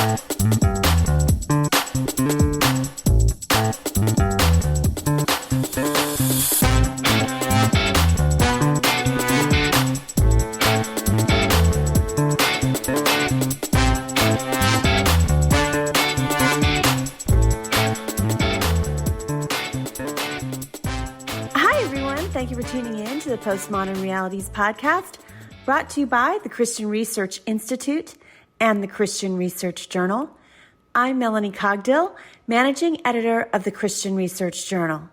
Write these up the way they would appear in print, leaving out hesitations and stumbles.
Thank you for tuning in to the Postmodern Realities podcast, brought to you by the Christian Research Institute and the Christian Research Journal. I'm Melanie Cogdill, managing editor of the Christian Research Journal.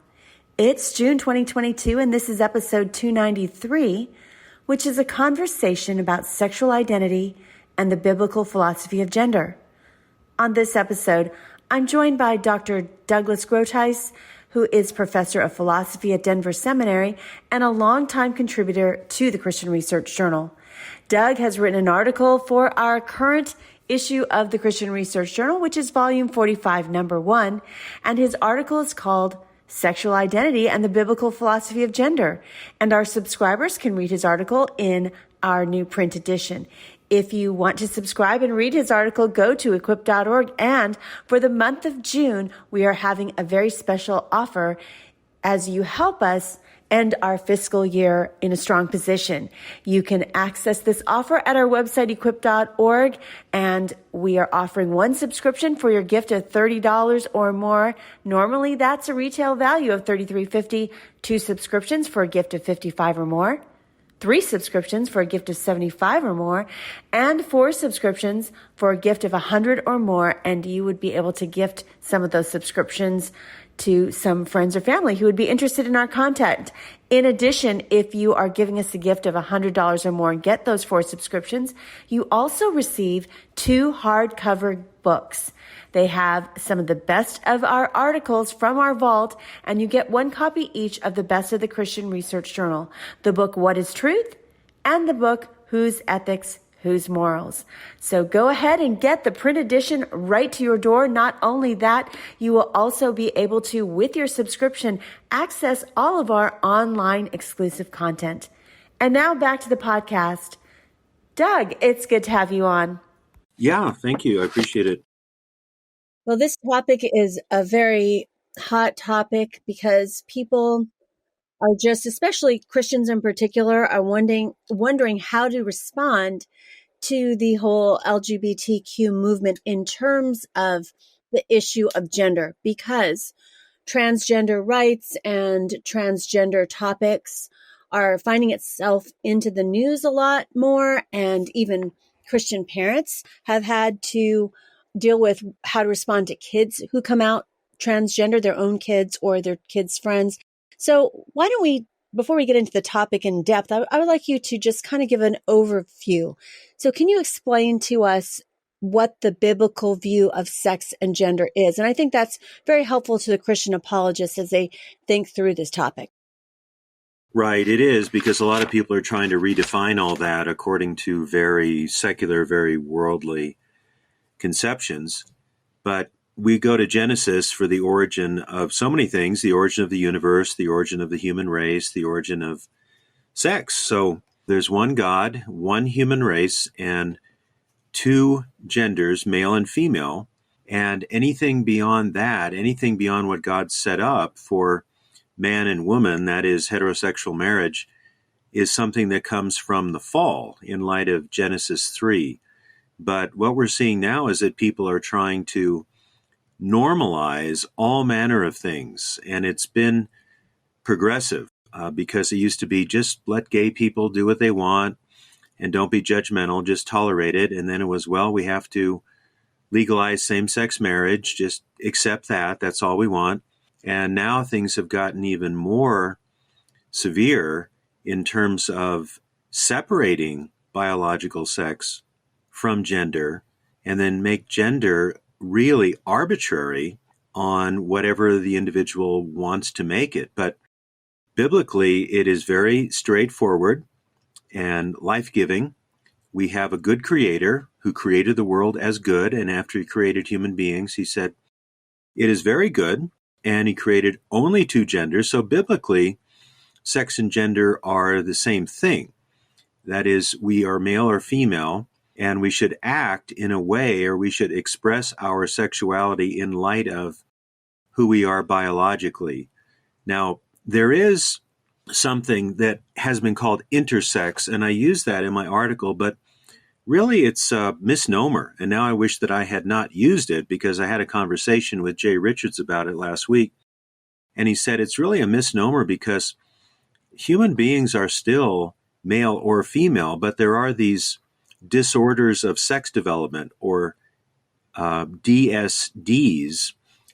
It's June 2022, and this is episode 293, which is a conversation about sexual identity and the biblical philosophy of gender. On this episode, I'm joined by Dr. Doug Groothuis, who is professor of philosophy at Denver Seminary and a longtime contributor to the Christian Research Journal. Doug has written an article for our current issue of the Christian Research Journal, which is volume 45, number 1, and his article is called Sexual Identity and the Biblical Philosophy of Gender, and our subscribers can read his article in our new print edition. If you want to subscribe and read his article, go to equip.org. And for the month of June, we are having a very special offer as you help us end our fiscal year in a strong position. You can access this offer at our website, equip.org, and we are offering one subscription for your gift of $30 or more. Normally, that's a retail value of $33.50. 2 subscriptions for a gift of $55 or more. 3 subscriptions for a gift of $75 or more, and 4 subscriptions for a gift of $100 or more, and you would be able to gift some of those subscriptions to some friends or family who would be interested in our content. In addition, if you are giving us a gift of $100 or more and get those 4 subscriptions, you also receive 2 hardcover books. They have some of the best of our articles from our vault, and you get 1 copy each of the best of the Christian Research Journal, the book What is Truth, and the book Whose Ethics, Whose Morals. So go ahead and get the print edition right to your door. Not only that, you will also be able to, with your subscription, access all of our online exclusive content. And now back to the podcast. Doug, it's good to have you on. Yeah, thank you. I appreciate it. Well, this topic is a very hot topic because people are just, especially Christians in particular, are wondering how to respond to the whole LGBTQ movement in terms of the issue of gender, because transgender rights and transgender topics are finding itself into the news a lot more, and even Christian parents have had to deal with how to respond to kids who come out transgender, their own kids or their kids' friends. So why don't we, before we get into the topic in depth, I would like you to just kind of give an overview. So can you explain to us what the biblical view of sex and gender is? And I think that's very helpful to the Christian apologists as they think through this topic. Right, it is, because a lot of people are trying to redefine all that according to very secular, very worldly conceptions. But we go to Genesis for the origin of so many things, the origin of the universe, the origin of the human race, the origin of sex. So there's one God, one human race, and 2 genders, male and female. And anything beyond that, anything beyond what God set up for man and woman, that is heterosexual marriage, is something that comes from the fall in light of Genesis 3. But what we're seeing now is that people are trying to normalize all manner of things. And it's been progressive because it used to be just let gay people do what they want and don't be judgmental, just tolerate it. And then it was, well, we have to legalize same-sex marriage, just accept that. That's all we want. And now things have gotten even more severe in terms of separating biological sex from gender, and then make gender really arbitrary on whatever the individual wants to make it. But biblically, it is very straightforward and life-giving. We have a good creator who created the world as good, and after he created human beings, he said, it is very good, and he created only 2 genders. So biblically, sex and gender are the same thing. That is, we are male or female, and we should act in a way, or we should express our sexuality in light of who we are biologically. Now, there is something that has been called intersex, and I use that in my article, but really it's a misnomer. And now I wish that I had not used it, because I had a conversation with Jay Richards about it last week. And he said it's really a misnomer because human beings are still male or female, but there are these disorders of sex development, or DSDs,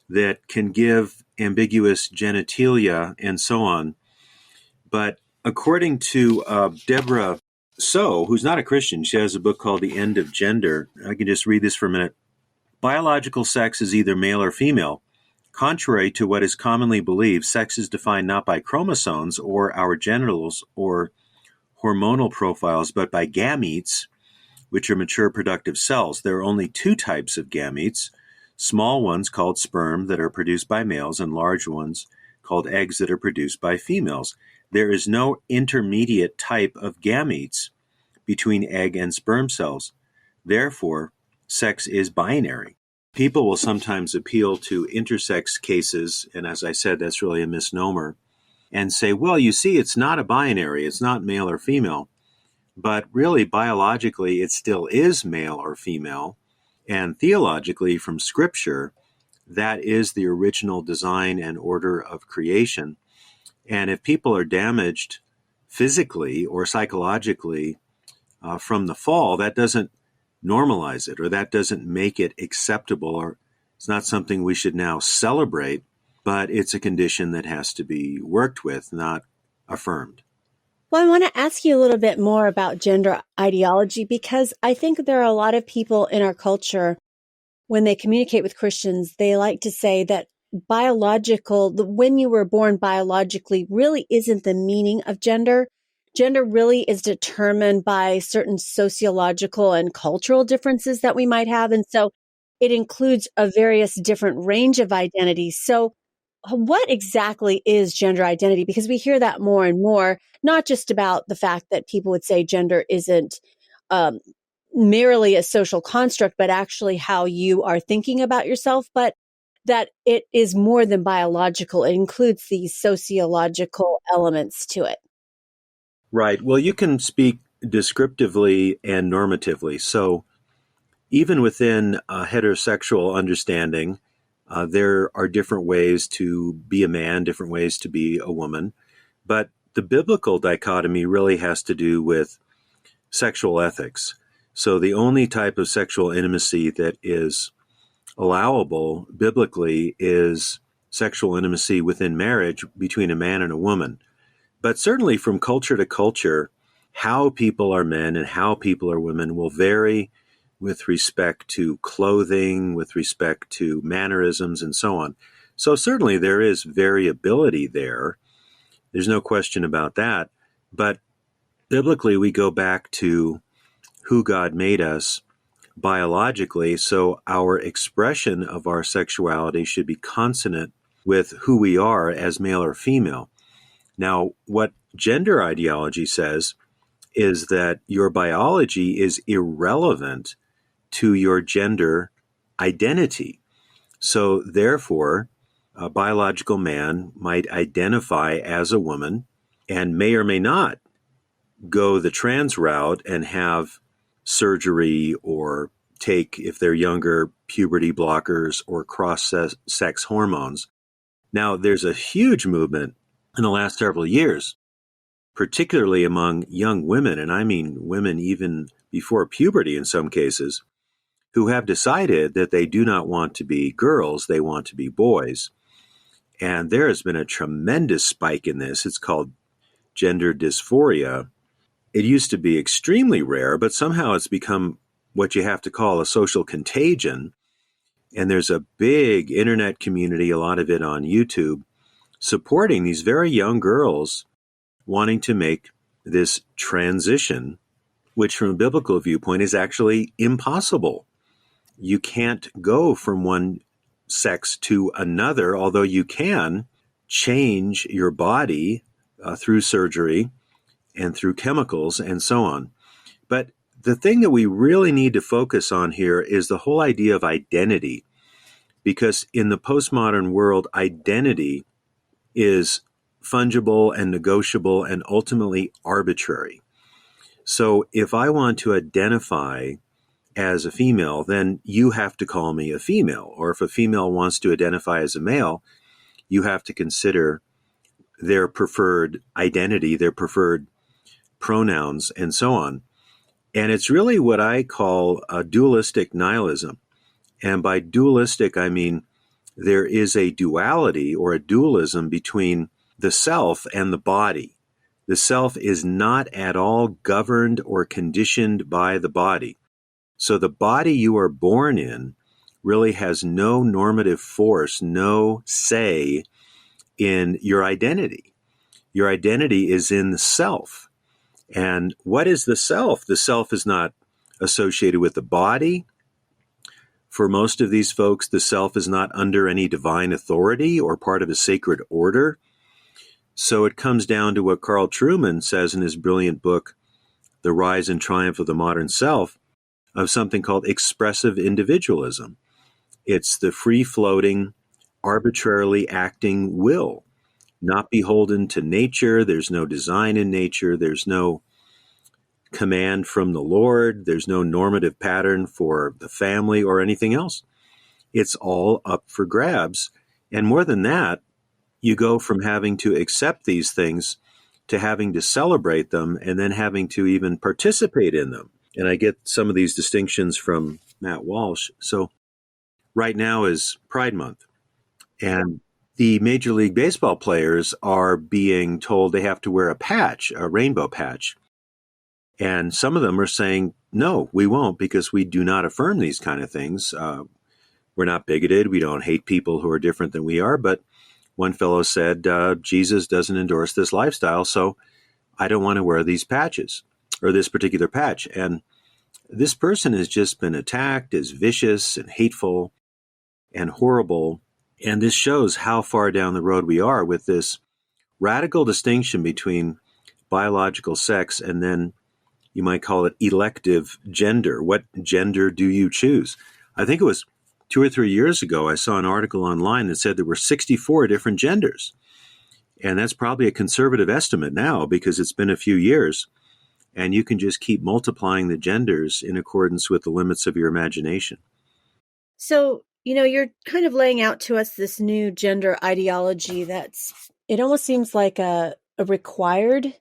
that can give ambiguous genitalia and so on. But according to Deborah So, who's not a Christian, she has a book called The End of Gender. I can just read this for a minute. Biological sex is either male or female. Contrary to what is commonly believed, sex is defined not by chromosomes or our genitals or hormonal profiles, but by gametes, which are mature productive cells. There are only two types of gametes, small ones called sperm that are produced by males, and large ones called eggs that are produced by females. There is no intermediate type of gametes between egg and sperm cells. Therefore, sex is binary. People will sometimes appeal to intersex cases, and as I said, that's really a misnomer, and say, well, you see, it's not a binary, it's not male or female. But really, biologically, it still is male or female. And theologically, from Scripture, that is the original design and order of creation. And if people are damaged physically or psychologically from the fall, that doesn't normalize it, or that doesn't make it acceptable, or it's not something we should now celebrate, but it's a condition that has to be worked with, not affirmed. Well, I want to ask you a little bit more about gender ideology, because I think there are a lot of people in our culture, when they communicate with Christians, they like to say that when you were born biologically really isn't the meaning of gender. Gender really is determined by certain sociological and cultural differences that we might have. And so it includes a various different range of identities. So what exactly is gender identity? Because we hear that more and more, not just about the fact that people would say gender isn't merely a social construct, but actually how you are thinking about yourself, but that it is more than biological. It includes these sociological elements to it. Right. Well, you can speak descriptively and normatively. So even within a heterosexual understanding, there are different ways to be a man, different ways to be a woman. But the biblical dichotomy really has to do with sexual ethics. So the only type of sexual intimacy that is allowable biblically is sexual intimacy within marriage between a man and a woman. But certainly from culture to culture, how people are men and how people are women will vary with respect to clothing, with respect to mannerisms, and so on. So certainly there is variability there. There's no question about that. But biblically, we go back to who God made us biologically, so our expression of our sexuality should be consonant with who we are as male or female. Now, what gender ideology says is that your biology is irrelevant to your gender identity. So therefore, a biological man might identify as a woman and may or may not go the trans route and have surgery or take, if they're younger, puberty blockers or cross-sex hormones. Now, there's a huge movement in the last several years, particularly among young women, and I mean women even before puberty in some cases, who have decided that they do not want to be girls, they want to be boys. And there has been a tremendous spike in this. It's called gender dysphoria. It used to be extremely rare, but somehow it's become what you have to call a social contagion. And there's a big internet community, a lot of it on YouTube, supporting these very young girls wanting to make this transition, which from a biblical viewpoint is actually impossible. You can't go from one sex to another, although you can change your body through surgery and through chemicals and so on. But the thing that we really need to focus on here is the whole idea of identity, because in the postmodern world, identity is fungible and negotiable and ultimately arbitrary. So if I want to identify as a female, then you have to call me a female. Or if a female wants to identify as a male, you have to consider their preferred identity, their preferred pronouns, and so on. And it's really what I call a dualistic nihilism. And by dualistic, I mean there is a duality or a dualism between the self and the body. The self is not at all governed or conditioned by the body. So the body you are born in really has no normative force, no say in your identity. Your identity is in the self. And what is the self? The self is not associated with the body. For most of these folks, the self is not under any divine authority or part of a sacred order. So it comes down to what Carl Trueman says in his brilliant book, The Rise and Triumph of the Modern Self, of something called expressive individualism. It's the free-floating, arbitrarily acting will, not beholden to nature. There's no design in nature. There's no command from the Lord. There's no normative pattern for the family or anything else. It's all up for grabs. And more than that, you go from having to accept these things to having to celebrate them and then having to even participate in them. And I get some of these distinctions from Matt Walsh. So right now is Pride Month. And the Major League Baseball players are being told they have to wear a patch, a rainbow patch. And some of them are saying, no, we won't, because we do not affirm these kind of things. We're not bigoted. We don't hate people who are different than we are. But one fellow said, Jesus doesn't endorse this lifestyle, so I don't want to wear these patches or this particular patch. And this person has just been attacked as vicious and hateful and horrible. And this shows how far down the road we are with this radical distinction between biological sex and then you might call it elective gender. What gender do you choose? I think it was 2 or 3 years ago, I saw an article online that said there were 64 different genders. And that's probably a conservative estimate now because it's been a few years. And you can just keep multiplying the genders in accordance with the limits of your imagination. So, you're kind of laying out to us this new gender ideology it almost seems like a required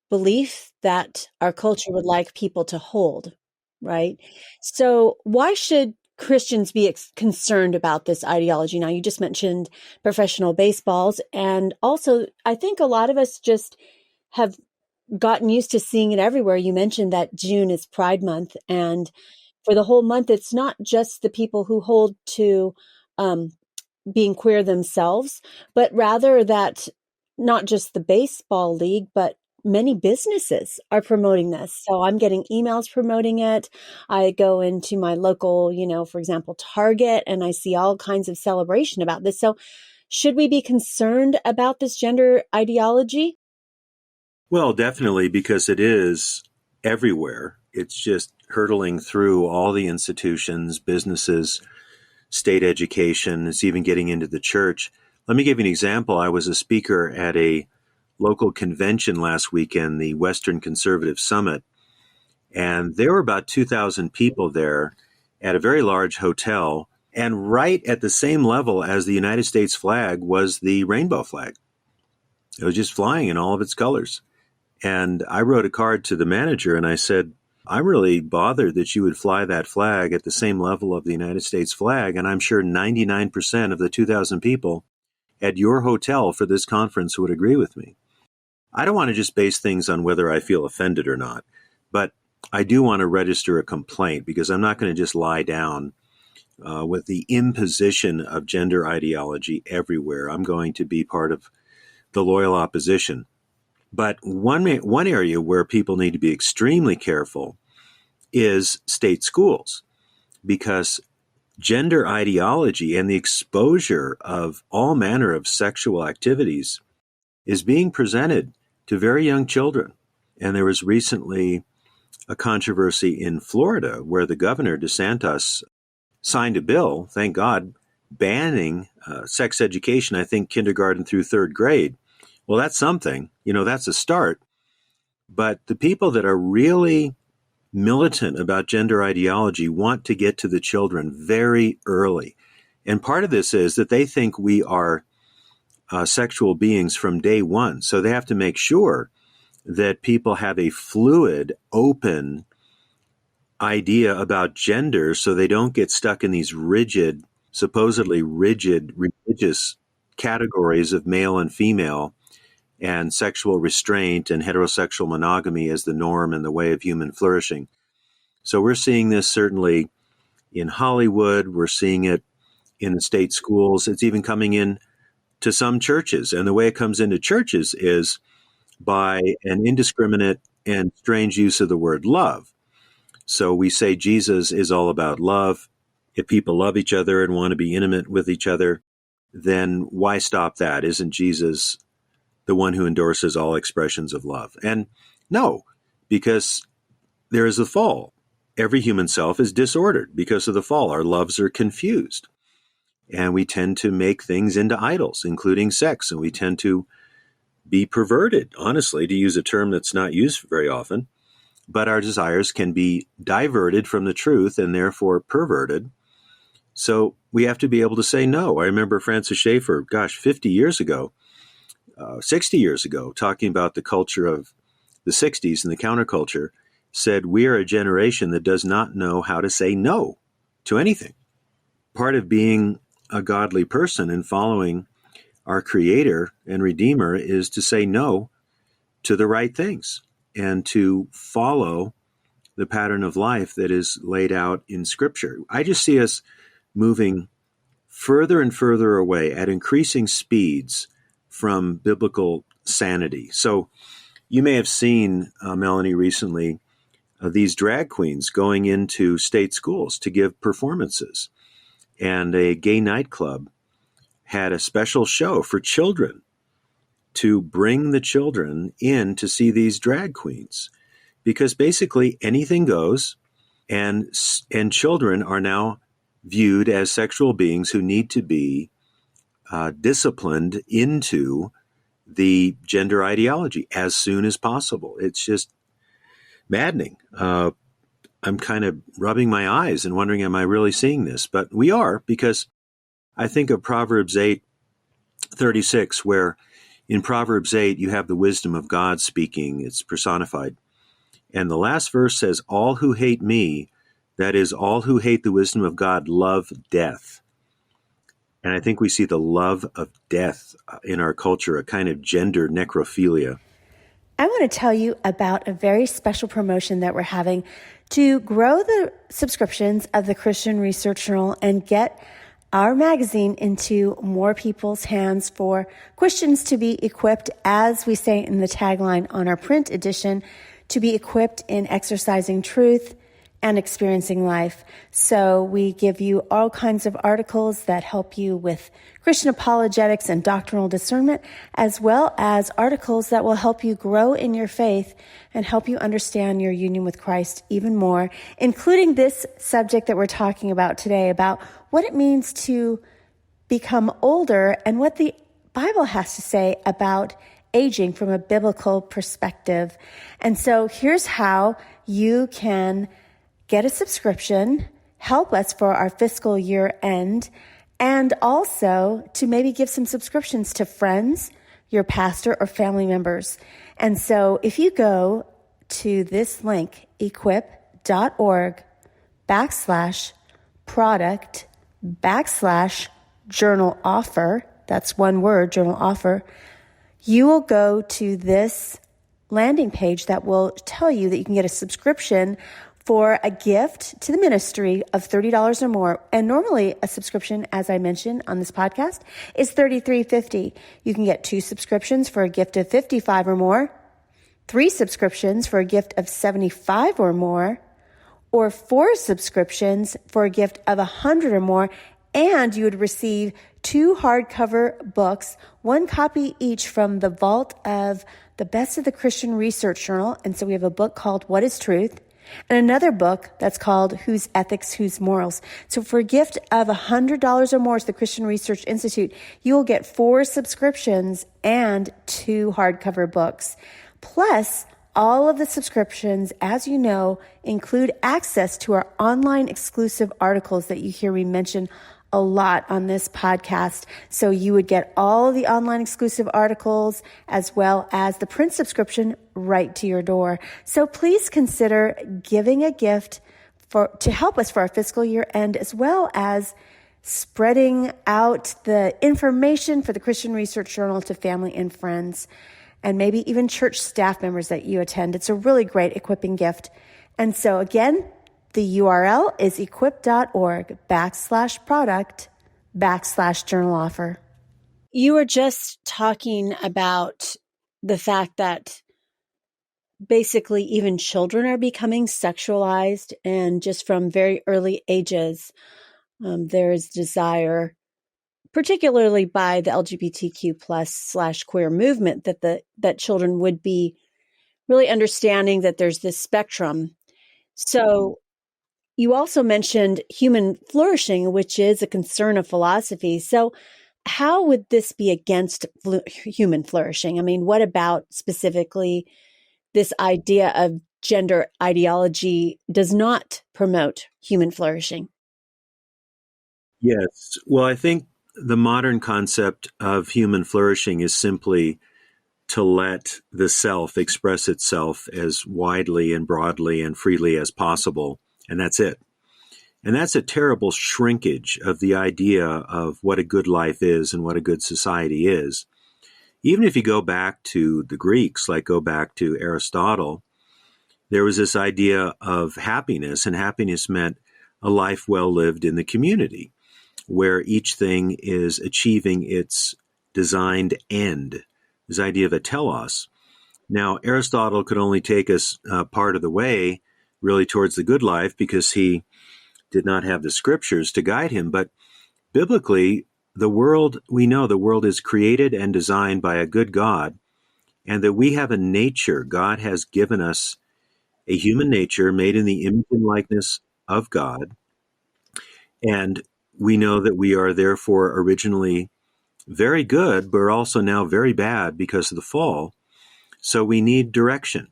belief that our culture would like people to hold, right? So why should Christians be concerned about this ideology? Now, you just mentioned professional baseballs, and also I think a lot of us just have gotten used to seeing it everywhere. You mentioned that June is Pride Month, and for the whole month, it's not just the people who hold to being queer themselves, but rather that not just the baseball league, but many businesses are promoting this. So I'm getting emails promoting it. I go into my local, for example, Target, and I see all kinds of celebration about this. So should we be concerned about this gender ideology? Well, definitely, because it is everywhere. It's just hurtling through all the institutions, businesses, state education. It's even getting into the church. Let me give you an example. I was a speaker at a local convention last weekend, the Western Conservative Summit, and there were about 2,000 people there at a very large hotel, and right at the same level as the United States flag was the rainbow flag. It was just flying in all of its colors. And I wrote a card to the manager and I said, I'm really bothered that you would fly that flag at the same level of the United States flag, and I'm sure 99% of the 2,000 people at your hotel for this conference would agree with me. I don't want to just base things on whether I feel offended or not, but I do want to register a complaint because I'm not going to just lie down with the imposition of gender ideology everywhere. I'm going to be part of the loyal opposition. But one area where people need to be extremely careful is state schools, because gender ideology and the exposure of all manner of sexual activities is being presented to very young children. And there was recently a controversy in Florida where the governor, DeSantis, signed a bill, thank God, banning sex education, I think kindergarten through third grade. Well, that's something. That's a start. But the people that are really militant about gender ideology want to get to the children very early. And part of this is that they think we are sexual beings from day one. So they have to make sure that people have a fluid, open idea about gender so they don't get stuck in these rigid, supposedly rigid religious categories of male and female and sexual restraint and heterosexual monogamy as the norm and the way of human flourishing. So we're seeing this certainly in Hollywood. We're seeing it in the state schools. It's even coming in to some churches. And the way it comes into churches is by an indiscriminate and strange use of the word love. So we say Jesus is all about love. If people love each other and want to be intimate with each other, then why stop that? Isn't Jesus the one who endorses all expressions of love? And no, because there is a fall. Every human self is disordered because of the fall. Our loves are confused. And we tend to make things into idols, including sex. And we tend to be perverted, honestly, to use a term that's not used very often. But our desires can be diverted from the truth and therefore perverted. So we have to be able to say no. I remember Francis Schaeffer, 50 years ago, 60 years ago, talking about the culture of the 60s and the counterculture, said we are a generation that does not know how to say no to anything. Part of being a godly person and following our Creator and Redeemer is to say no to the right things and to follow the pattern of life that is laid out in Scripture. I just see us moving further and further away at increasing speeds from biblical sanity. So you may have seen, Melanie, recently, these drag queens going into state schools to give performances. And a gay nightclub had a special show for children to bring the children in to see these drag queens. Because basically anything goes, and children are now viewed as sexual beings who need to be disciplined into the gender ideology as soon as possible. It's just maddening. I'm kind of rubbing my eyes and wondering, am I really seeing this? But we are, because I think of Proverbs 8:36, where in Proverbs 8, you have the wisdom of God speaking. It's personified. And the last verse says, all who hate me, that is, all who hate the wisdom of God, love death. And I think we see the love of death in our culture, a kind of gender necrophilia. I want to tell you about a very special promotion that we're having to grow the subscriptions of the Christian Research Journal and get our magazine into more people's hands for Christians to be equipped, as we say in the tagline on our print edition, to be equipped in exercising truth and experiencing life. So we give you all kinds of articles that help you with Christian apologetics and doctrinal discernment, as well as articles that will help you grow in your faith and help you understand your union with Christ even more, including this subject that we're talking about today, about what it means to become older and what the Bible has to say about aging from a biblical perspective. And so here's how you can get a subscription, help us for our fiscal year end, and also to maybe give some subscriptions to friends, your pastor, or family members. And so if you go to this link, equip.org/product/journal offer, that's one word, journal offer, you will go to this landing page that will tell you that you can get a subscription for a gift to the ministry of $30 or more. And normally a subscription, as I mentioned on this podcast, is $33.50. You can get 2 subscriptions for a gift of $55 or more, 3 subscriptions for a gift of $75 or more, or 4 subscriptions for a gift of $100 or more. And you would receive 2 hardcover books, 1 copy each from the vault of the best of the Christian Research Journal. And so we have a book called What is Truth? and another book that's called Whose Ethics, Whose Morals. So for a gift of $100 or more to the Christian Research Institute, you will get 4 subscriptions and 2 hardcover books. Plus, all of the subscriptions, as you know, include access to our online exclusive articles that you hear me mention a lot on this podcast. So you would get all of the online exclusive articles as well as the print subscription right to your door. So please consider giving a gift to help us for our fiscal year end, as well as spreading out the information for the Christian Research Journal to family and friends, and maybe even church staff members that you attend. It's a really great equipping gift. And so again, the URL is equip.org/product/journal offer. You were just talking about the fact that basically even children are becoming sexualized, and just from very early ages, there's desire, particularly by the LGBTQ+/queer movement, that children would be really understanding that there's this spectrum. So you also mentioned human flourishing, which is a concern of philosophy. So how would this be against human flourishing? I mean, what about specifically this idea of gender ideology does not promote human flourishing? Yes. Well, I think the modern concept of human flourishing is simply to let the self express itself as widely and broadly and freely as possible. And that's it. And that's a terrible shrinkage of the idea of what a good life is and what a good society is. Even if you go back to the Greeks, like go back to Aristotle, there was this idea of happiness, and happiness meant a life well lived in the community, where each thing is achieving its designed end, this idea of a telos. Now, Aristotle could only take us part of the way, really, towards the good life, because he did not have the scriptures to guide him. But biblically, we know the world is created and designed by a good God, and that we have a nature. God has given us a human nature made in the image and likeness of God. And we know that we are therefore originally very good, but also now very bad because of the fall. So we need direction.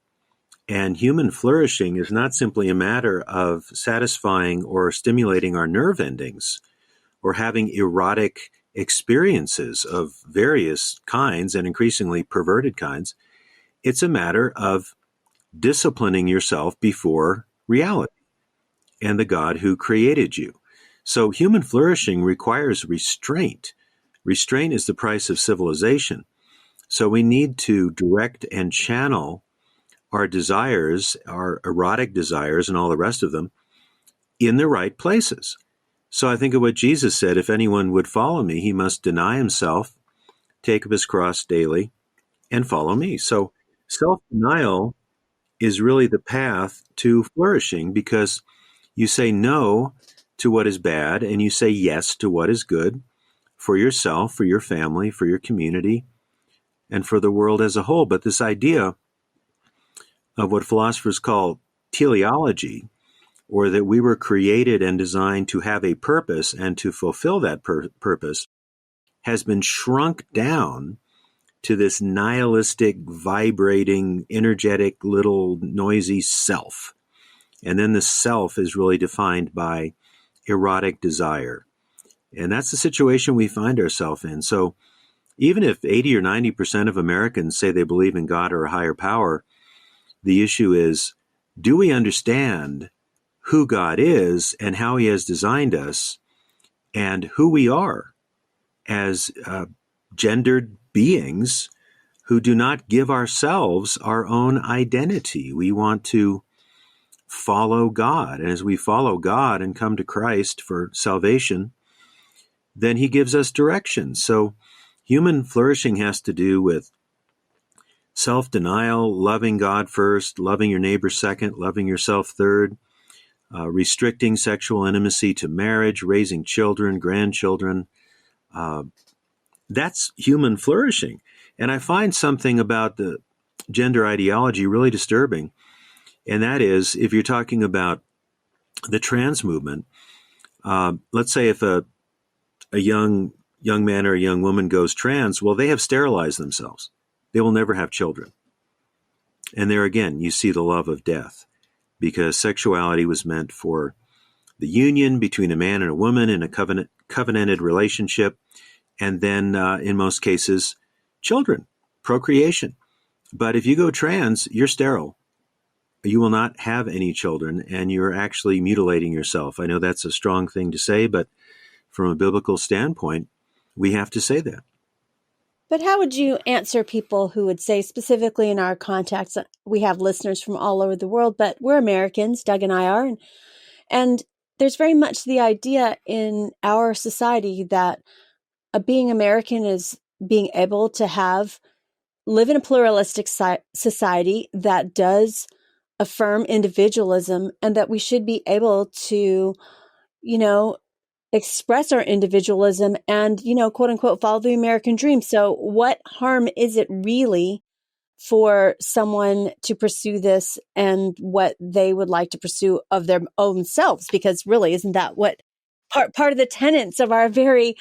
And human flourishing is not simply a matter of satisfying or stimulating our nerve endings or having erotic experiences of various kinds and increasingly perverted kinds. It's a matter of disciplining yourself before reality and the God who created you. So human flourishing requires restraint. Restraint is the price of civilization. So we need to direct and channel our desires, our erotic desires and all the rest of them, in the right places. So I think of what Jesus said, if anyone would follow me, he must deny himself, take up his cross daily, and follow me. So self-denial is really the path to flourishing, because you say no to what is bad and you say yes to what is good for yourself, for your family, for your community, and for the world as a whole. But this idea of what philosophers call teleology, or that we were created and designed to have a purpose and to fulfill that purpose, has been shrunk down to this nihilistic, vibrating, energetic, little noisy self. And then the self is really defined by erotic desire. And that's the situation we find ourselves in. So even if 80 or 90% of Americans say they believe in God or a higher power, the issue is, do we understand who God is and how he has designed us and who we are as gendered beings who do not give ourselves our own identity? We want to follow God. And as we follow God and come to Christ for salvation, then he gives us direction. So human flourishing has to do with self-denial, loving God first, loving your neighbor second, loving yourself third, restricting sexual intimacy to marriage, raising children, grandchildren. That's human flourishing. And I find something about the gender ideology really disturbing. And that is, if you're talking about the trans movement, let's say if a young man or a young woman goes trans, well, they have sterilized themselves. They will never have children. And there again, you see the love of death, because sexuality was meant for the union between a man and a woman in a covenanted relationship, and then in most cases, children, procreation. But if you go trans, you're sterile. You will not have any children, and you're actually mutilating yourself. I know that's a strong thing to say, but from a biblical standpoint, we have to say that. But how would you answer people who would say, specifically in our context, we have listeners from all over the world, but we're Americans, Doug and I are, and there's very much the idea in our society that being American is being able to live in a pluralistic society that does affirm individualism, and that we should be able to, express our individualism and, quote unquote, follow the American dream. So what harm is it really for someone to pursue this and what they would like to pursue of their own selves? Because really, isn't that what part of the tenets of our very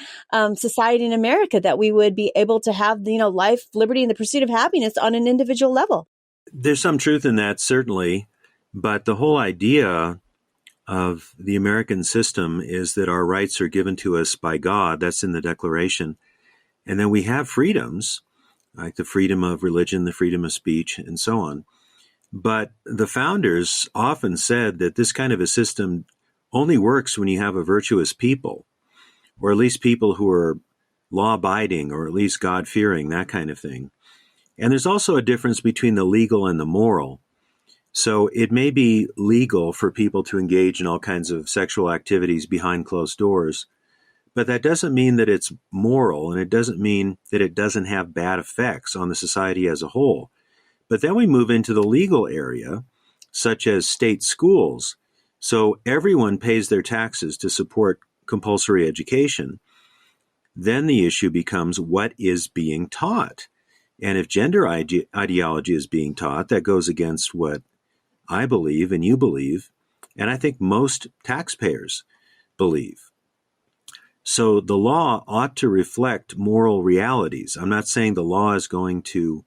society in America, that we would be able to have, life, liberty, and the pursuit of happiness on an individual level? There's some truth in that, certainly. But the whole idea of the American system is that our rights are given to us by God. That's in the Declaration. And then we have freedoms, like the freedom of religion, the freedom of speech, and so on. But the founders often said that this kind of a system only works when you have a virtuous people, or at least people who are law-abiding, or at least God-fearing, that kind of thing. And there's also a difference between the legal and the moral. So it may be legal for people to engage in all kinds of sexual activities behind closed doors, but that doesn't mean that it's moral, and it doesn't mean that it doesn't have bad effects on the society as a whole. But then we move into the legal area, such as state schools. So everyone pays their taxes to support compulsory education. Then the issue becomes, what is being taught? And if gender ideology is being taught, that goes against what I believe and you believe, and I think most taxpayers believe. So the law ought to reflect moral realities. I'm not saying the law is going to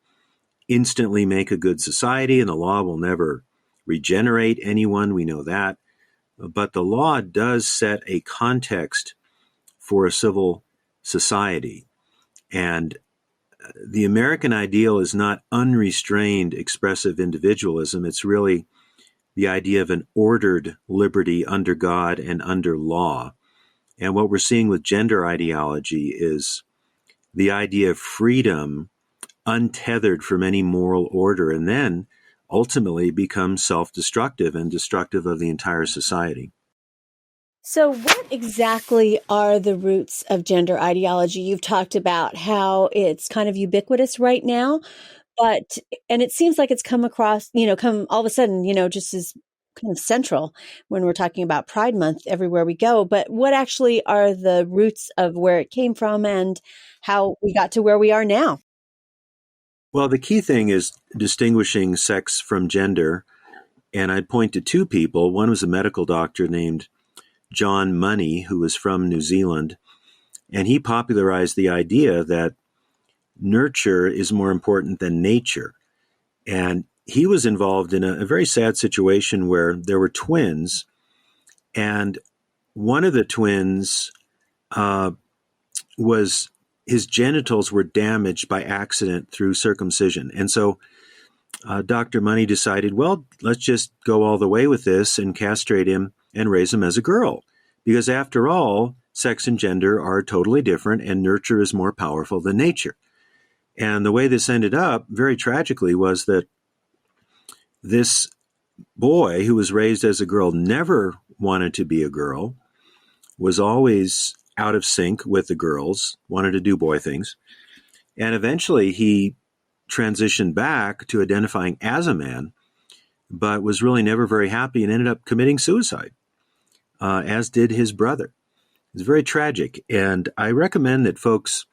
instantly make a good society, and the law will never regenerate anyone. We know that. But the law does set a context for a civil society. And the American ideal is not unrestrained expressive individualism. It's really the idea of an ordered liberty under God and under law. And what we're seeing with gender ideology is the idea of freedom untethered from any moral order, and then ultimately becomes self-destructive and destructive of the entire society. So what exactly are the roots of gender ideology? You've talked about how it's kind of ubiquitous right now, and it seems like it's come across, come all of a sudden, just as kind of central when we're talking about Pride Month everywhere we go. But what actually are the roots of where it came from and how we got to where we are now? Well, the key thing is distinguishing sex from gender. And I'd point to two people. One was a medical doctor named John Money, who was from New Zealand. And he popularized the idea that nurture is more important than nature. And he was involved in a very sad situation where there were twins, and one of the twins was his genitals were damaged by accident through circumcision. And so Dr. Money decided, well, let's just go all the way with this and castrate him and raise him as a girl. Because after all, sex and gender are totally different, and nurture is more powerful than nature. And the way this ended up, very tragically, was that this boy who was raised as a girl never wanted to be a girl, was always out of sync with the girls, wanted to do boy things. And eventually he transitioned back to identifying as a man, but was really never very happy and ended up committing suicide, as did his brother. It's very tragic. And I recommend that folks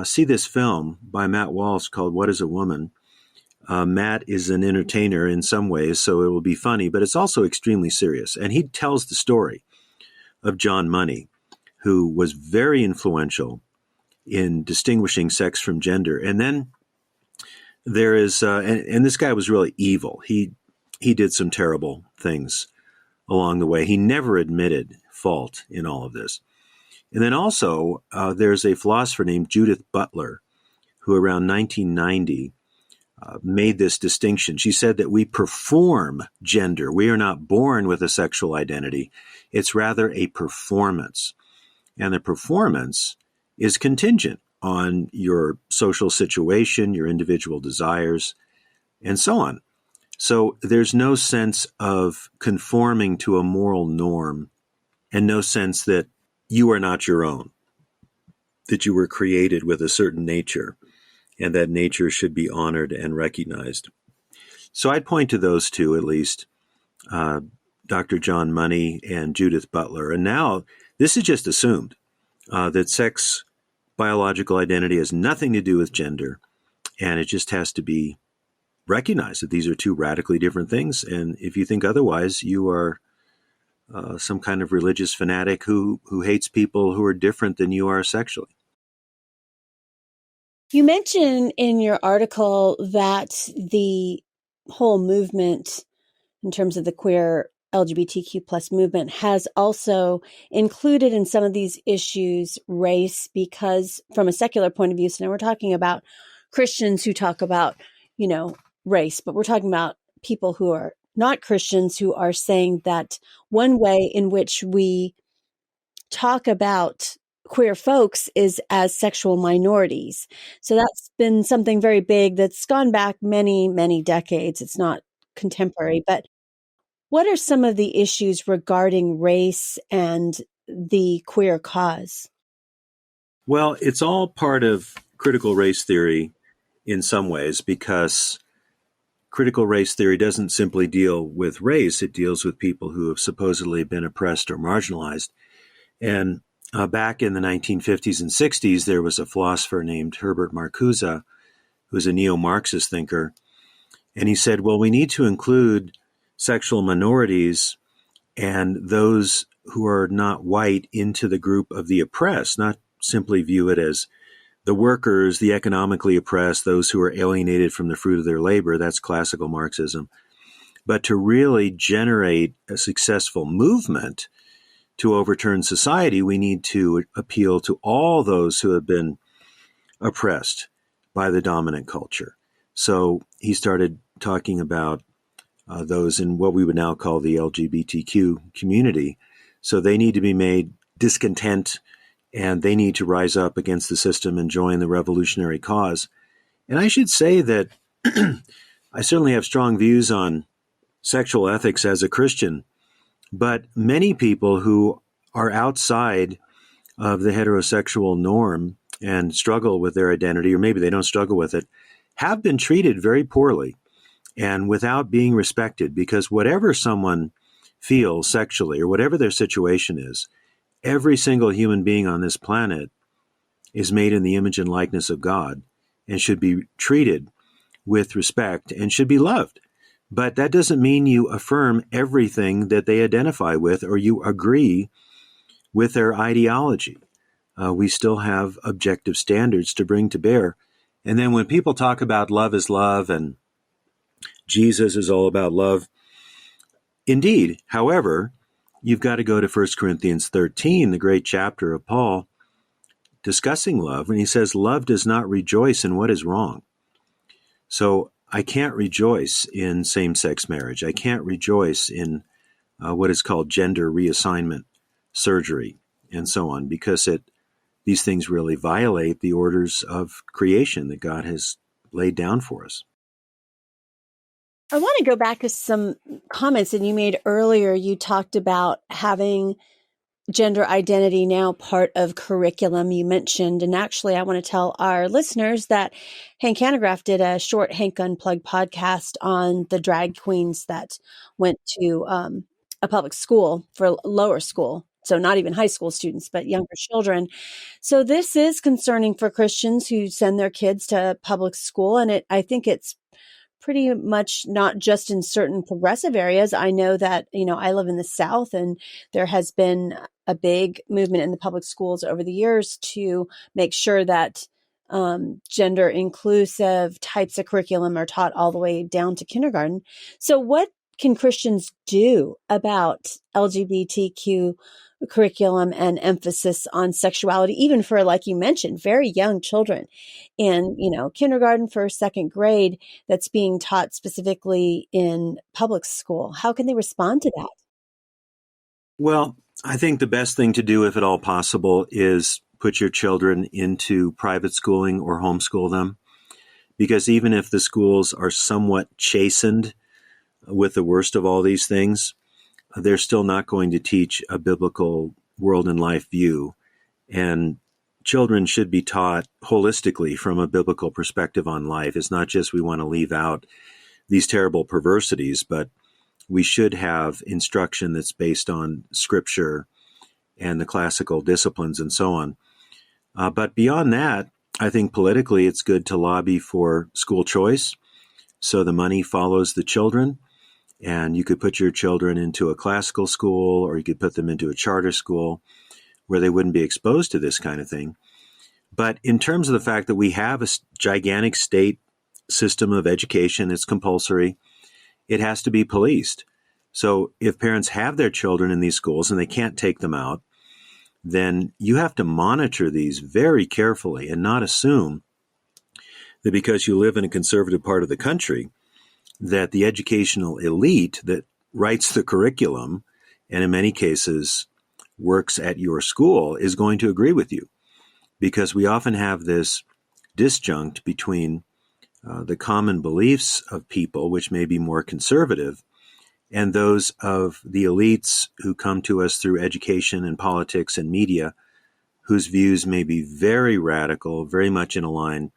see this film by Matt Walsh called What is a Woman? Matt is an entertainer in some ways, so it will be funny, but it's also extremely serious. And he tells the story of John Money, who was very influential in distinguishing sex from gender. And then there is, and this guy was really evil. He did some terrible things along the way. He never admitted fault in all of this. And then also, there's a philosopher named Judith Butler, who around 1990 made this distinction. She said that we perform gender. We are not born with a sexual identity. It's rather a performance. And the performance is contingent on your social situation, your individual desires, and so on. So there's no sense of conforming to a moral norm and no sense that you are not your own, that you were created with a certain nature and that nature should be honored and recognized. So I'd point to those two, at least, Dr. John Money and Judith Butler. And now this is just assumed that sex biological identity has nothing to do with gender, and it just has to be recognized that these are two radically different things. And if you think otherwise, you are some kind of religious fanatic who hates people who are different than you are sexually. You mentioned in your article that the whole movement, in terms of the queer LGBTQ plus movement, has also included in some of these issues race, because from a secular point of view, so now we're talking about Christians who talk about, race, but we're talking about people who are not Christians who are saying that one way in which we talk about queer folks is as sexual minorities. So that's been something very big that's gone back many, many decades. It's not contemporary, but what are some of the issues regarding race and the queer cause? Well, it's all part of critical race theory in some ways, because critical race theory doesn't simply deal with race. It deals with people who have supposedly been oppressed or marginalized. And back in the 1950s and 60s, there was a philosopher named Herbert Marcuse, who was a neo-Marxist thinker. And he said, well, we need to include sexual minorities and those who are not white into the group of the oppressed, not simply view it as the workers, the economically oppressed, those who are alienated from the fruit of their labor. That's classical Marxism. But to really generate a successful movement to overturn society, we need to appeal to all those who have been oppressed by the dominant culture. So he started talking about those in what we would now call the LGBTQ community. So they need to be made discontent, and they need to rise up against the system and join the revolutionary cause. And I should say that I certainly have strong views on sexual ethics as a Christian, but many people who are outside of the heterosexual norm and struggle with their identity, or maybe they don't struggle with it, have been treated very poorly and without being respected, because whatever someone feels sexually or whatever their situation is, every single human being on this planet is made in the image and likeness of God and should be treated with respect and should be loved. But that doesn't mean you affirm everything that they identify with or you agree with their ideology. We still have objective standards to bring to bear. And then when people talk about love is love and Jesus is all about love, indeed, however, you've got to go to 1 Corinthians 13, the great chapter of Paul, discussing love, and he says, love does not rejoice in what is wrong. So I can't rejoice in same-sex marriage. I can't rejoice in what is called gender reassignment surgery and so on, because these things really violate the orders of creation that God has laid down for us. I want to go back to some comments that you made earlier. You talked about having gender identity now part of curriculum, you mentioned. And actually, I want to tell our listeners that Hank Hanegraaff did a short Hank Unplugged podcast on the drag queens that went to a public school for lower school. So not even high school students, but younger children. So this is concerning for Christians who send their kids to public school. And I think it's pretty much not just in certain progressive areas. I know that, I live in the South, and there has been a big movement in the public schools over the years to make sure that gender inclusive types of curriculum are taught all the way down to kindergarten. So what can Christians do about LGBTQ curriculum and emphasis on sexuality, even for, like you mentioned, very young children in, kindergarten, first, second grade, that's being taught specifically in public school? How can they respond to that? Well, I think the best thing to do, if at all possible, is put your children into private schooling or homeschool them. Because even if the schools are somewhat chastened with the worst of all these things, they're still not going to teach a biblical world and life view. And children should be taught holistically from a biblical perspective on life. It's not just we want to leave out these terrible perversities, but we should have instruction that's based on Scripture and the classical disciplines and so on. But beyond that, I think politically it's good to lobby for school choice so the money follows the children. And you could put your children into a classical school, or you could put them into a charter school where they wouldn't be exposed to this kind of thing. But in terms of the fact that we have a gigantic state system of education, it's compulsory, it has to be policed. So if parents have their children in these schools and they can't take them out, then you have to monitor these very carefully and not assume that because you live in a conservative part of the country, that the educational elite that writes the curriculum and in many cases works at your school is going to agree with you. Because we often have this disjunct between the common beliefs of people, which may be more conservative, and those of the elites who come to us through education and politics and media, whose views may be very radical, very much in line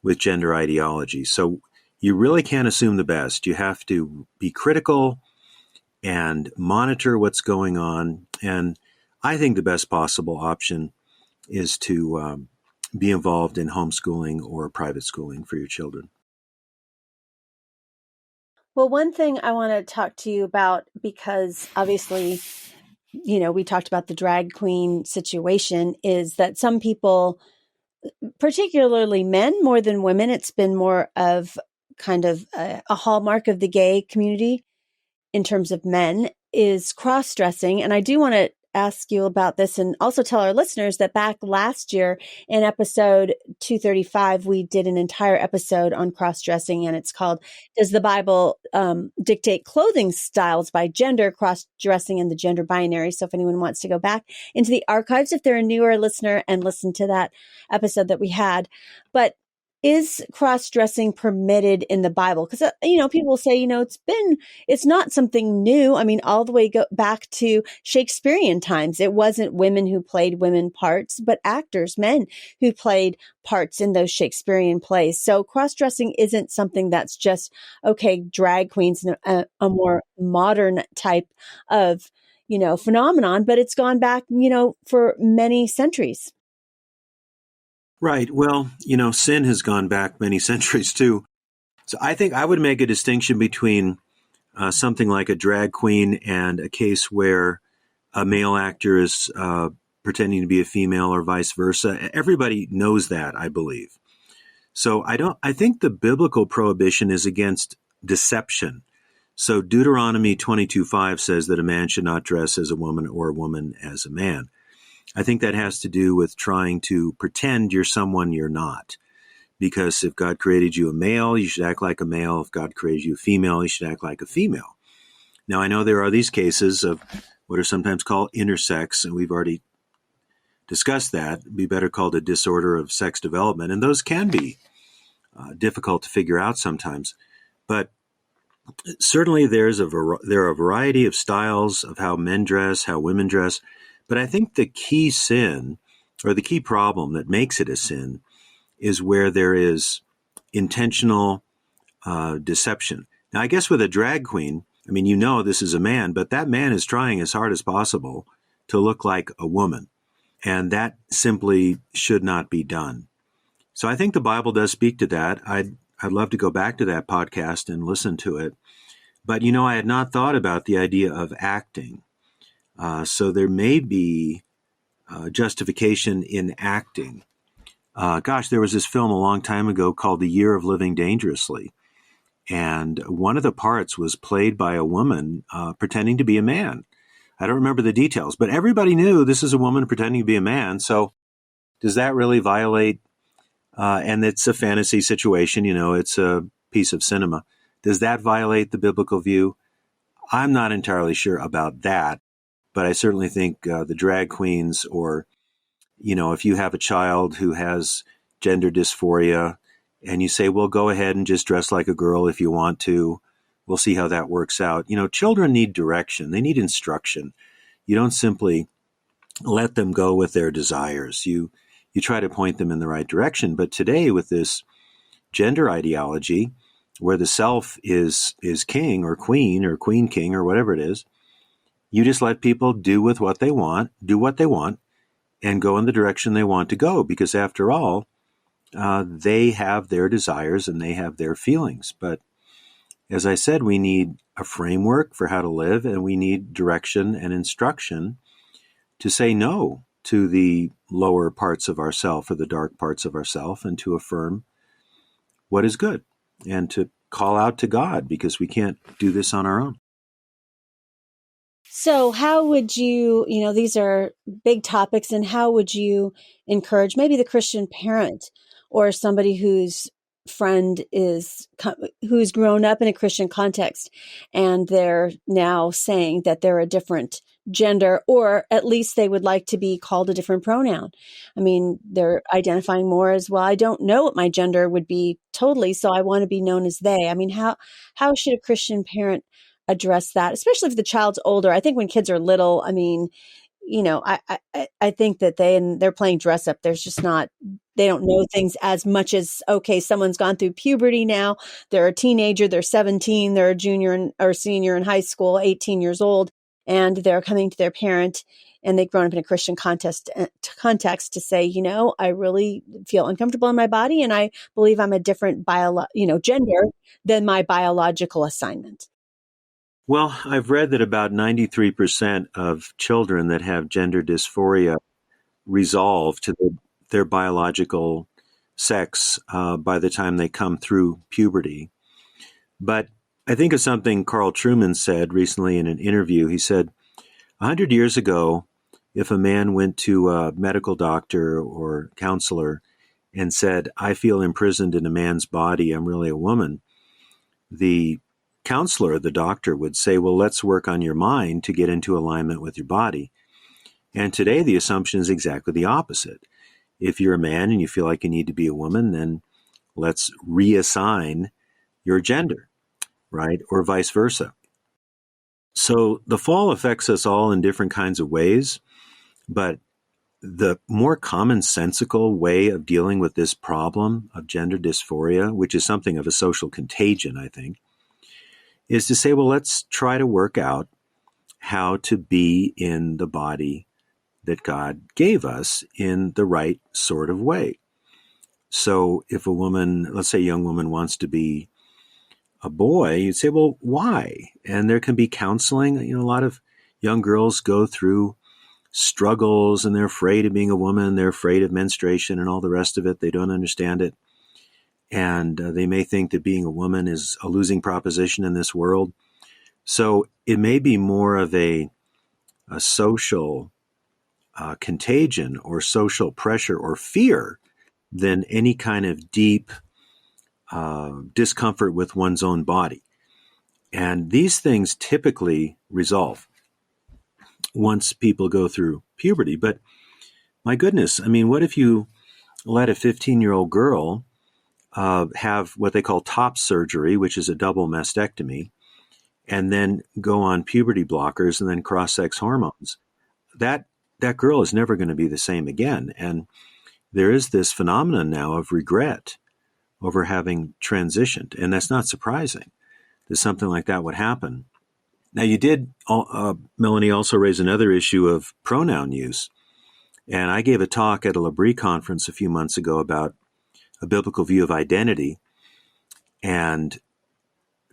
with gender ideology. So you really can't assume the best. You have to be critical and monitor what's going on. And I think the best possible option is to be involved in homeschooling or private schooling for your children. Well, one thing I want to talk to you about, because obviously, we talked about the drag queen situation, is that some people, particularly men more than women, it's been more of kind of a hallmark of the gay community in terms of men, is cross-dressing. And I do want to ask you about this and also tell our listeners that back last year in episode 235, we did an entire episode on cross-dressing, and it's called Does the Bible Dictate Clothing Styles by Gender, Cross-Dressing and the Gender Binary? So if anyone wants to go back into the archives, if they're a newer listener, and listen to that episode that we had. But is cross-dressing permitted in the Bible? Because, people say, it's not something new. I mean, all the way back to Shakespearean times, it wasn't women who played women parts, but actors, men who played parts in those Shakespearean plays. So cross-dressing isn't something that's just, okay, drag queens, a more modern type of, phenomenon, but it's gone back, for many centuries. Right. Well, sin has gone back many centuries too. So I think I would make a distinction between something like a drag queen and a case where a male actor is pretending to be a female or vice versa. Everybody knows that, I believe. So I think the biblical prohibition is against deception. So Deuteronomy 22:5 says that a man should not dress as a woman or a woman as a man. I think that has to do with trying to pretend you're someone you're not. Because if God created you a male, you should act like a male. If God created you a female, you should act like a female. Now, I know there are these cases of what are sometimes called intersex, and we've already discussed that. It'd be better called a disorder of sex development. And those can be difficult to figure out sometimes. But certainly there are a variety of styles of how men dress, how women dress. But I think the key sin, or the key problem that makes it a sin, is where there is intentional deception. Now, I guess with a drag queen, this is a man, but that man is trying as hard as possible to look like a woman. And that simply should not be done. So I think the Bible does speak to that. I'd I'd love to go back to that podcast and listen to it. But, I had not thought about the idea of acting. So there may be justification in acting. There was this film a long time ago called The Year of Living Dangerously. And one of the parts was played by a woman pretending to be a man. I don't remember the details, but everybody knew this is a woman pretending to be a man. So does that really violate, and it's a fantasy situation, it's a piece of cinema. Does that violate the biblical view? I'm not entirely sure about that, but I certainly think the drag queens, or, if you have a child who has gender dysphoria and you say, well, go ahead and just dress like a girl if you want to, we'll see how that works out. Children need direction. They need instruction. You don't simply let them go with their desires. You try to point them in the right direction. But today, with this gender ideology, where the self is king or queen king or whatever it is, you just let people do what they want, and go in the direction they want to go. Because after all, they have their desires and they have their feelings. But as I said, we need a framework for how to live, and we need direction and instruction to say no to the lower parts of ourself or the dark parts of ourself, and to affirm what is good and to call out to God, because we can't do this on our own. So how would you, these are big topics, and how would you encourage maybe the Christian parent or somebody whose friend who's grown up in a Christian context and they're now saying that they're a different gender, or at least they would like to be called a different pronoun? I mean, they're identifying more as, well, I don't know what my gender would be totally, so I want to be known as they. I mean, how should a Christian parent address that, especially if the child's older? I think when kids are little, I mean, I think that they're playing dress up. There's just not, they don't know things as much as, okay, someone's gone through puberty now. They're a teenager. They're 17. They're a junior or senior in high school, 18 years old. And they're coming to their parent, and they've grown up in a Christian context to say, I really feel uncomfortable in my body, and I believe I'm a different gender than my biological assignment. Well, I've read that about 93% of children that have gender dysphoria resolve to their biological sex by the time they come through puberty. But I think of something Carl Trueman said recently in an interview. He said, 100 years ago, if a man went to a medical doctor or counselor and said, I feel imprisoned in a man's body, I'm really a woman, the counselor, the doctor, would say, well, let's work on your mind to get into alignment with your body. And today the assumption is exactly the opposite. If you're a man and you feel like you need to be a woman, then let's reassign your gender, right? Or vice versa. So the fall affects us all in different kinds of ways, but the more commonsensical way of dealing with this problem of gender dysphoria, which is something of a social contagion, I think, is to say, well, let's try to work out how to be in the body that God gave us in the right sort of way. So if a woman, let's say a young woman, wants to be a boy, you'd say, well, why? And there can be counseling. A lot of young girls go through struggles, and they're afraid of being a woman. They're afraid of menstruation and all the rest of it. They don't understand it. And they may think that being a woman is a losing proposition in this world. So it may be more of a social contagion or social pressure or fear than any kind of deep discomfort with one's own body. And these things typically resolve once people go through puberty. But my goodness, I mean, what if you let a 15-year-old girl have what they call top surgery, which is a double mastectomy, and then go on puberty blockers and then cross-sex hormones? That girl is never going to be the same again. And there is this phenomenon now of regret over having transitioned. And that's not surprising that something like that would happen. Now, you did, Melanie, also raise another issue of pronoun use. And I gave a talk at a L'Abri conference a few months ago about a biblical view of identity. And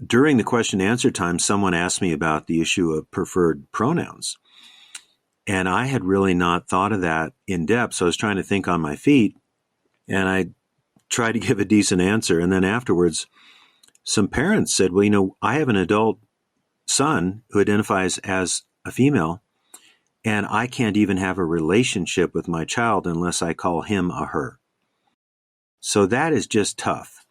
during the question and answer time, someone asked me about the issue of preferred pronouns. And I had really not thought of that in depth. So I was trying to think on my feet, and I tried to give a decent answer. And then afterwards, some parents said, well, I have an adult son who identifies as a female, and I can't even have a relationship with my child unless I call him a her. So that is just tough,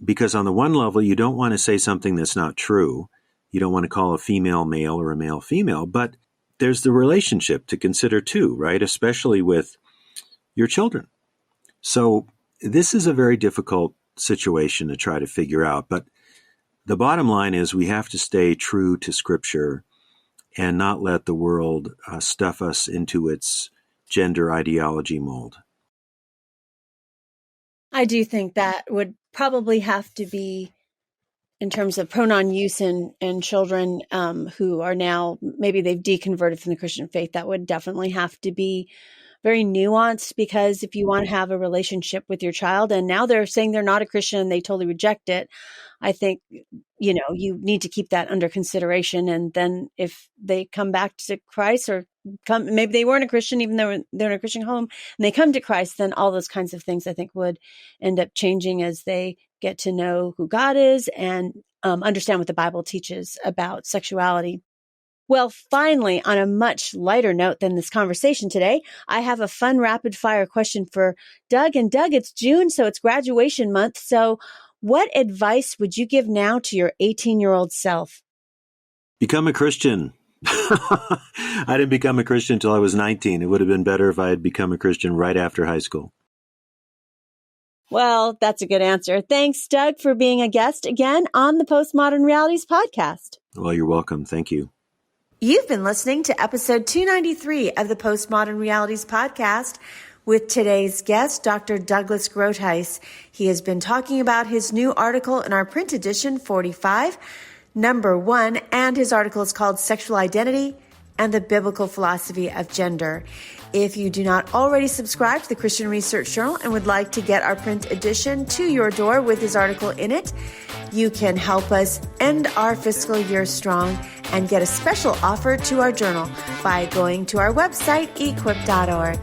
because on the one level, you don't want to say something that's not true. You don't want to call a female male or a male female, but there's the relationship to consider too, right? Especially with your children. So this is a very difficult situation to try to figure out. But the bottom line is we have to stay true to Scripture and not let the world stuff us into its gender ideology mold. I do think that would probably have to be, in terms of pronoun use in children who are now, maybe they've deconverted from the Christian faith, that would definitely have to be very nuanced, because if you want to have a relationship with your child and now they're saying they're not a Christian and they totally reject it, I think, you need to keep that under consideration. And then if they come back to Christ, or maybe they weren't a Christian, even though they're in a Christian home, and they come to Christ, then all those kinds of things I think would end up changing as they get to know who God is and understand what the Bible teaches about sexuality. Well, finally, on a much lighter note than this conversation today, I have a fun rapid fire question for Doug. And Doug, it's June, so it's graduation month. So what advice would you give now to your 18-year-old self? Become a Christian. I didn't become a Christian until I was 19. It would have been better if I had become a Christian right after high school. Well, that's a good answer. Thanks, Doug, for being a guest again on the Postmodern Realities podcast. Well, you're welcome. Thank you. You've been listening to episode 293 of the Postmodern Realities podcast with today's guest, Dr. Douglas Groothuis. He has been talking about his new article in our print edition 45, number 1, and his article is called Sexual Identity and the Biblical Philosophy of Gender. If you do not already subscribe to the Christian Research Journal and would like to get our print edition to your door with his article in it, you can help us end our fiscal year strong and get a special offer to our journal by going to our website, equip.org.